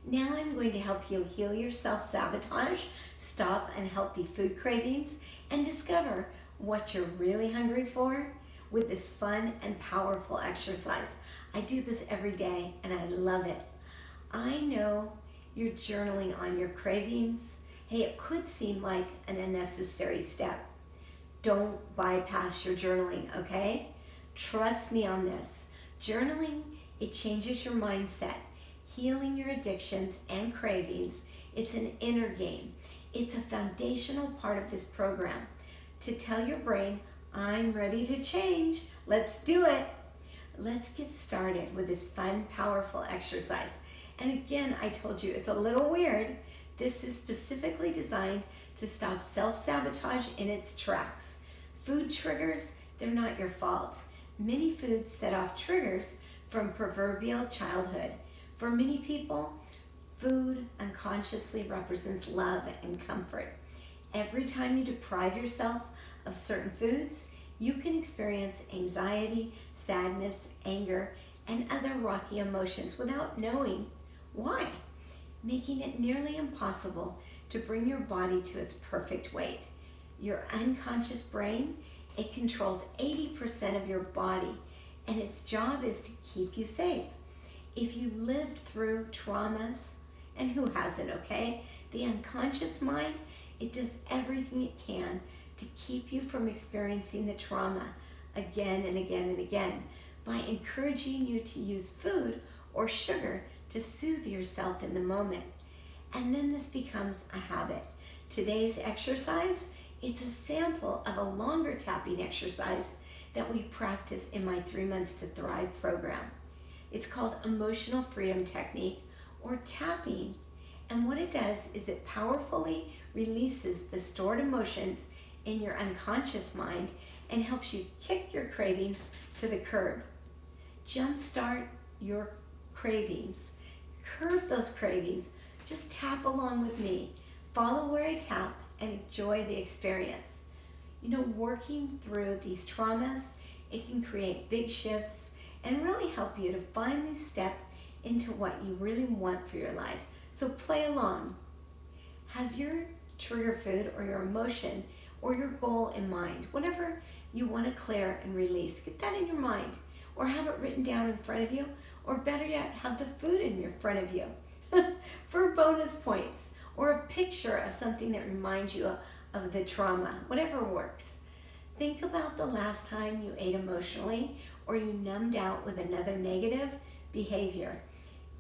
Now I'm going to help you heal your self-sabotage, stop unhealthy food cravings, and discover what you're really hungry for with this fun and powerful exercise. I do this every day and I love it. I know you're journaling on your cravings. Hey, it could seem like an unnecessary step. Don't bypass your journaling, okay? Trust me on this. Journaling, it changes your mindset, healing your addictions and cravings. It's an inner game. It's a foundational part of this program to tell your brain, I'm ready to change. Let's do it. Let's get started with this fun, powerful exercise. And again, I told you it's a little weird. This is specifically designed to stop self-sabotage in its tracks. Food triggers, they're not your fault. Many foods set off triggers from proverbial childhood. For many people, food unconsciously represents love and comfort. Every time you deprive yourself of certain foods, you can experience anxiety, sadness, anger, and other rocky emotions without knowing why, making it nearly impossible to bring your body to its perfect weight. Your unconscious brain, it controls 80% of your body, and its job is to keep you safe. If you lived through traumas, and who hasn't, okay? The unconscious mind, it does everything it can to keep you from experiencing the trauma again and again and again by encouraging you to use food or sugar to soothe yourself in the moment. And then this becomes a habit. Today's exercise, it's a sample of a longer tapping exercise that we practice in my 3 Months to Thrive program. It's called Emotional Freedom Technique, or tapping. And what it does is it powerfully releases the stored emotions in your unconscious mind and helps you kick your cravings to the curb. Jumpstart your cravings. Curb those cravings. Just tap along with me. Follow where I tap and enjoy the experience. You know, working through these traumas, it can create big shifts and really help you to finally step into what you really want for your life. So play along. Have your trigger food or your emotion or your goal in mind. Whatever you want to clear and release, get that in your mind, or have it written down in front of you, or better yet, have the food in your front of you for bonus points, or a picture of something that reminds you of the trauma, whatever works. Think about the last time you ate emotionally or you numbed out with another negative behavior.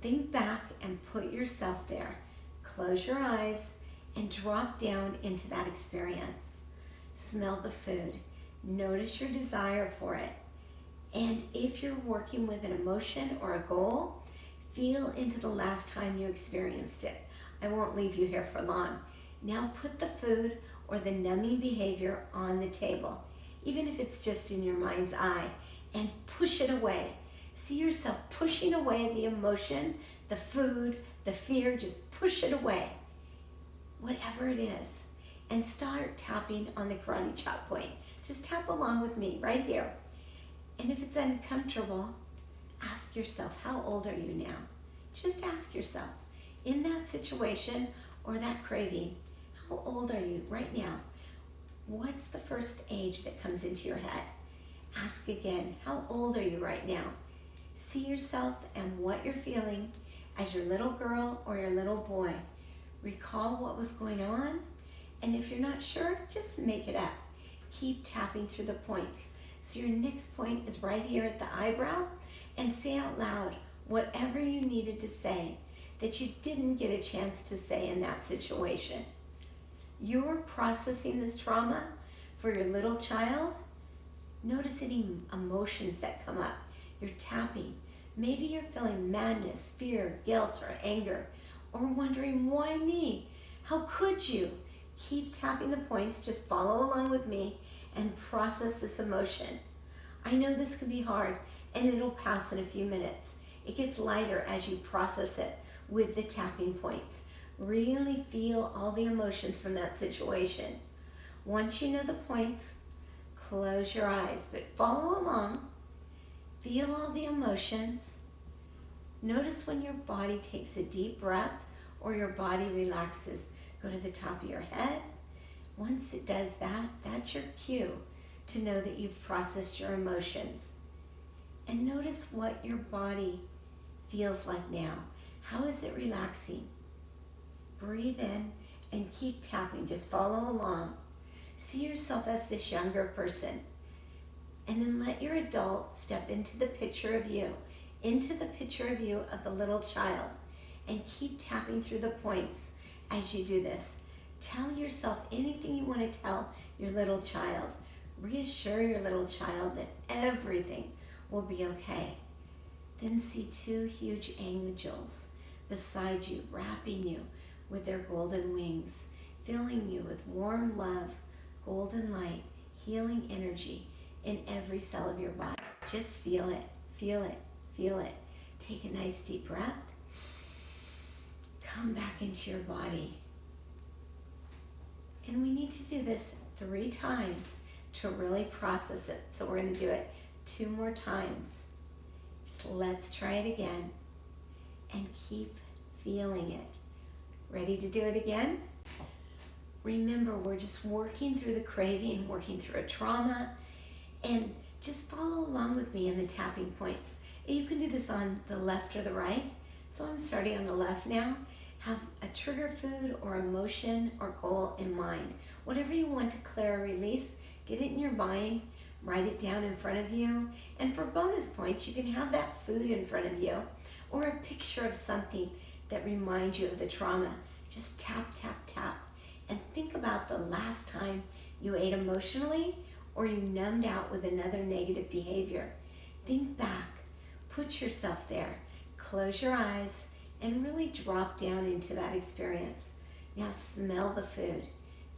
Think back and put yourself there. Close your eyes and drop down into that experience. Smell the food. Notice your desire for it. And if you're working with an emotion or a goal, feel into the last time you experienced it. I won't leave you here for long. Now put the food or the numbing behavior on the table, even if it's just in your mind's eye, and push it away. See yourself pushing away the emotion, the food, the fear, just push it away, whatever it is, and start tapping on the karate chop point. Just tap along with me right here. And if it's uncomfortable, ask yourself, how old are you now? Just ask yourself, in that situation or that craving, how old are you right now? What's the first age that comes into your head? Ask again, how old are you right now? See yourself and what you're feeling as your little girl or your little boy. Recall what was going on, and if you're not sure, just make it up. Keep tapping through the points. So your next point is right here at the eyebrow, and say out loud whatever you needed to say that you didn't get a chance to say in that situation. You're processing this trauma for your little child. Notice any emotions that come up. You're tapping. Maybe you're feeling madness, fear, guilt, or anger, or wondering, why me? How could you? Keep tapping the points. Just follow along with me and process this emotion. I know this can be hard, and it'll pass in a few minutes. It gets lighter as you process it with the tapping points. Really feel all the emotions from that situation. Once you know the points, close your eyes, but follow along. Feel all the emotions. Notice when your body takes a deep breath or your body relaxes. Go to the top of your head. Once it does that, that's your cue to know that you've processed your emotions. And notice what your body feels like now. How is it relaxing? Breathe in and keep tapping. Just follow along. See yourself as this younger person. And then let your adult step into the picture of you, of the little child. And keep tapping through the points as you do this. Tell yourself anything you want to tell your little child. Reassure your little child that everything will be okay. Then see two huge angels beside you, wrapping you with their golden wings, filling you with warm love, golden light, healing energy in every cell of your body. Just feel it, feel it, feel it. Take a nice deep breath. Come back into your body. And we need to do this 3 times to really process it. So we're going to do it 2 more times. Just let's try it again and keep feeling it. Ready to do it again? Remember, we're just working through the craving, working through a trauma, and just follow along with me in the tapping points. You can do this on the left or the right. So I'm starting on the left now. Have a trigger food or emotion or goal in mind. Whatever you want to clear or release, get it in your mind, write it down in front of you. And for bonus points, you can have that food in front of you or a picture of something that reminds you of the trauma. Just tap, tap, tap. And think about the last time you ate emotionally or you numbed out with another negative behavior. Think back, put yourself there, close your eyes, and really drop down into that experience. Now smell the food.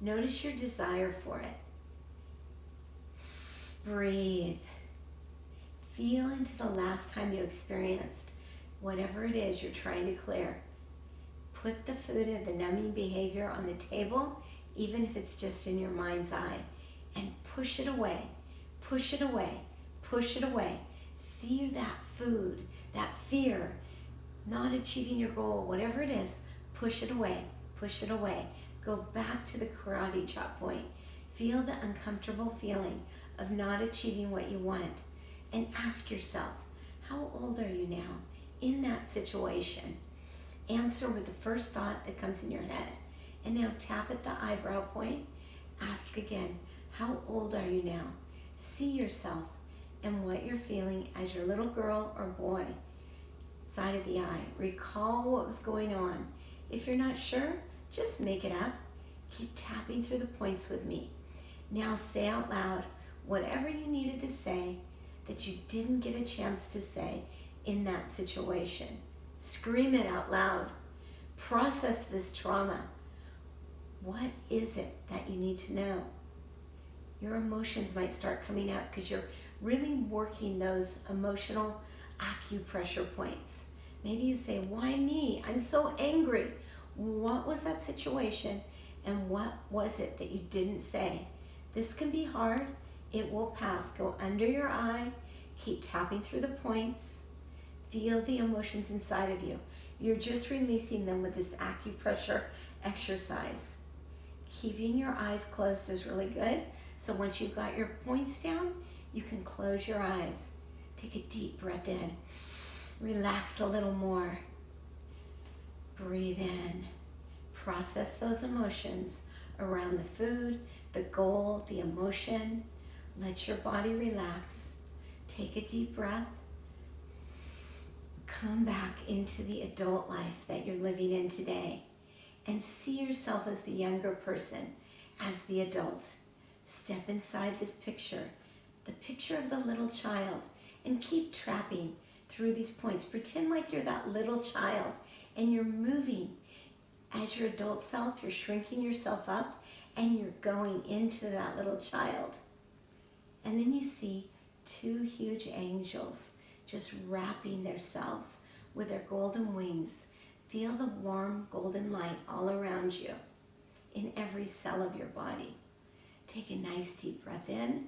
Notice your desire for it. Breathe. Feel into the last time you experienced whatever it is you're trying to clear. Put the food and the numbing behavior on the table, even if it's just in your mind's eye, and push it away, push it away, push it away. See that food, that fear, not achieving your goal, whatever it is, push it away, push it away. Go back to the karate chop point. Feel the uncomfortable feeling of not achieving what you want. And ask yourself, how old are you now in that situation? Answer with the first thought that comes in your head. And now tap at the eyebrow point. Ask again, how old are you now? See yourself and what you're feeling as your little girl or boy. Side of the eye. Recall what was going on. If you're not sure, just make it up. Keep tapping through the points with me. Now say out loud whatever you needed to say that you didn't get a chance to say in that situation. Scream it out loud. Process this trauma. What is it that you need to know? Your emotions might start coming out because you're really working those emotional acupressure points. Maybe you say, why me? I'm so angry. What was that situation and what was it that you didn't say? This can be hard. It will pass. Go under your eye. Keep tapping through the points. Feel the emotions inside of you. You're just releasing them with this acupressure exercise. Keeping your eyes closed is really good. So once you've got your points down, you can close your eyes. Take a deep breath in. Relax a little more. Breathe in. Process those emotions around the food, the goal, the emotion. Let your body relax. Take a deep breath. Come back into the adult life that you're living in today and see yourself as the younger person, as the adult. Step inside this picture, the picture of the little child, and keep trapping through these points. Pretend like you're that little child and you're moving. As your adult self, you're shrinking yourself up and you're going into that little child. And then you see two huge angels just wrapping themselves with their golden wings. Feel the warm golden light all around you in every cell of your body. Take a nice deep breath in.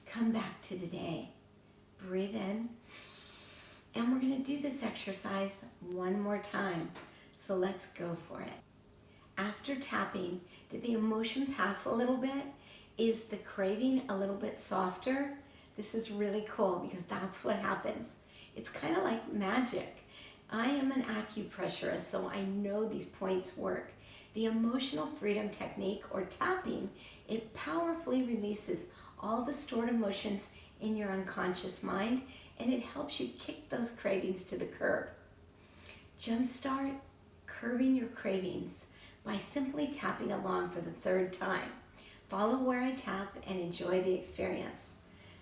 Come back to today. Breathe in And we're going to do this exercise one more time. So let's go for it. After tapping, did the emotion pass a little bit? Is the craving a little bit softer? This is really cool because that's what happens. It's kind of like magic. I am an acupressurist, so I know these points work. The emotional freedom technique, or tapping, it powerfully releases all the stored emotions in your unconscious mind, and it helps you kick those cravings to the curb. Jumpstart curbing your cravings by simply tapping along for the third time. Follow where I tap and enjoy the experience.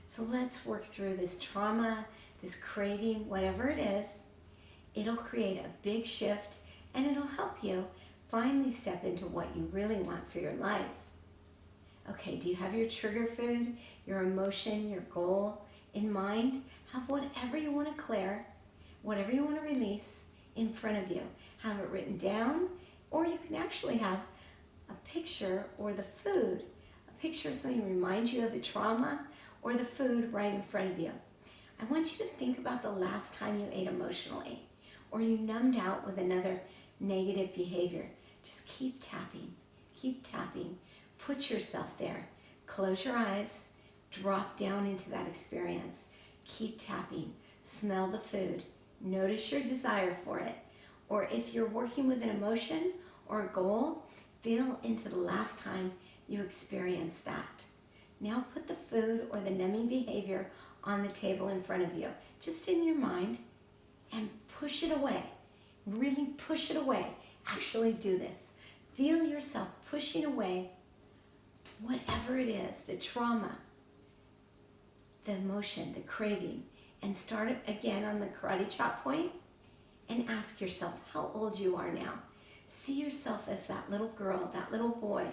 So let's work through this trauma, this craving, whatever it is. It'll create a big shift, and it'll help you finally step into what you really want for your life. Okay, do you have your trigger food, your emotion, your goal in mind? Have whatever you want to clear, whatever you want to release in front of you. Have it written down, or you can actually have a picture or the food. A picture of something that reminds you of the trauma, or the food right in front of you. I want you to think about the last time you ate emotionally, or you numbed out with another negative behavior. Just keep tapping, put yourself there. Close your eyes, drop down into that experience. Keep tapping, smell the food, notice your desire for it. Or if you're working with an emotion or a goal, feel into the last time you experienced that. Now put the food or the numbing behavior on the table in front of you, just in your mind, and push it away. Really push it away. Actually do this. Feel yourself pushing away whatever it is, the trauma, the emotion, the craving, and start it again on the karate chop point and ask yourself how old you are now. See yourself as that little girl, that little boy.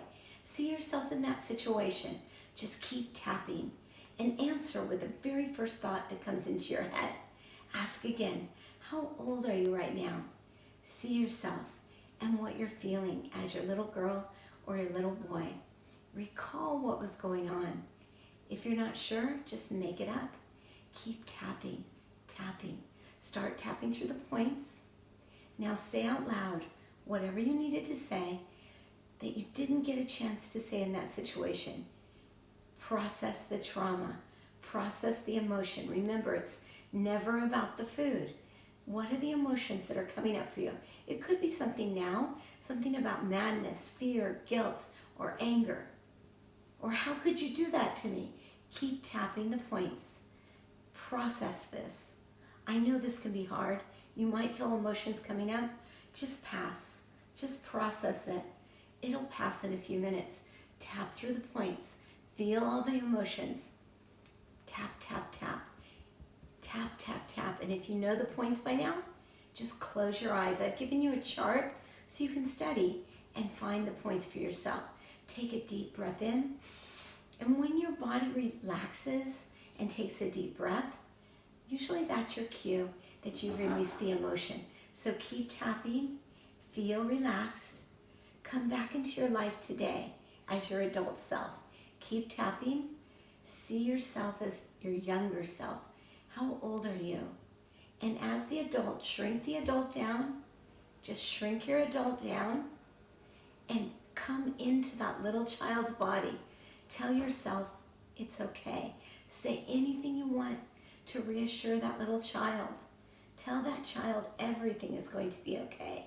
See yourself in that situation. Just keep tapping and answer with the very first thought that comes into your head. Ask again, how old are you right now? See yourself and what you're feeling as your little girl or your little boy. Recall what was going on. If you're not sure, just make it up. Keep tapping. Start tapping through the points. Now say out loud whatever you needed to say that you didn't get a chance to say in that situation. Process the trauma. Process the emotion. Remember, it's never about the food. What are the emotions that are coming up for you? It could be something now, something about madness, fear, guilt, or anger. Or how could you do that to me? Keep tapping the points. Process this. I know this can be hard. You might feel emotions coming up. Just pass. Just process it. It'll pass in a few minutes. Tap through the points. Feel all the emotions. Tap, tap, tap. Tap, tap, tap. And if you know the points by now, just close your eyes. I've given you a chart so you can study and find the points for yourself. Take a deep breath in. And when your body relaxes and takes a deep breath, usually that's your cue that you've released the emotion. So keep tapping, feel relaxed, come back into your life today as your adult self. Keep tapping, see yourself as your younger self. How old are you? And as the adult, shrink the adult down. Just shrink your adult down and come into that little child's body. Tell yourself it's okay. Say anything you want to reassure that little child. Tell that child everything is going to be okay.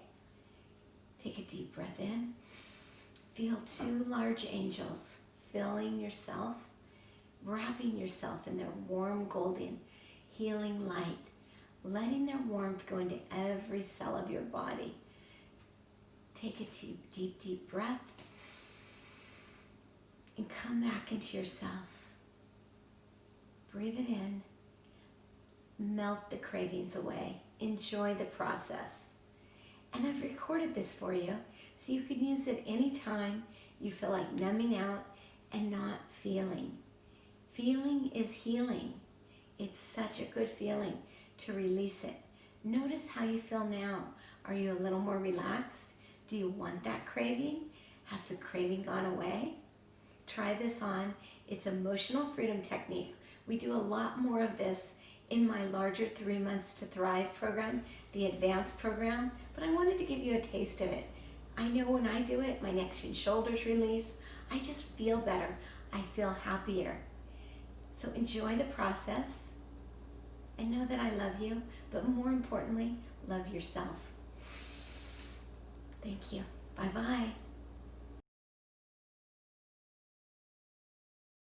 Take a deep breath in. Feel two large angels filling yourself, wrapping yourself in their warm golden healing light, letting their warmth go into every cell of your body. Take a deep, deep breath and come back into yourself. Breathe it in. Melt the cravings away. Enjoy the process. And I've recorded this for you so you can use it anytime you feel like numbing out and not feeling. Feeling is healing. It's such a good feeling to release it. Notice how you feel now. Are you a little more relaxed? Do you want that craving? Has the craving gone away? Try this on. It's emotional freedom technique. We do a lot more of this in my larger 3 Months to Thrive program, the advanced program, but I wanted to give you a taste of it. I know when I do it, my neck and shoulders release. I just feel better. I feel happier. So enjoy the process and know that I love you, but more importantly, love yourself. Thank you. Bye-bye.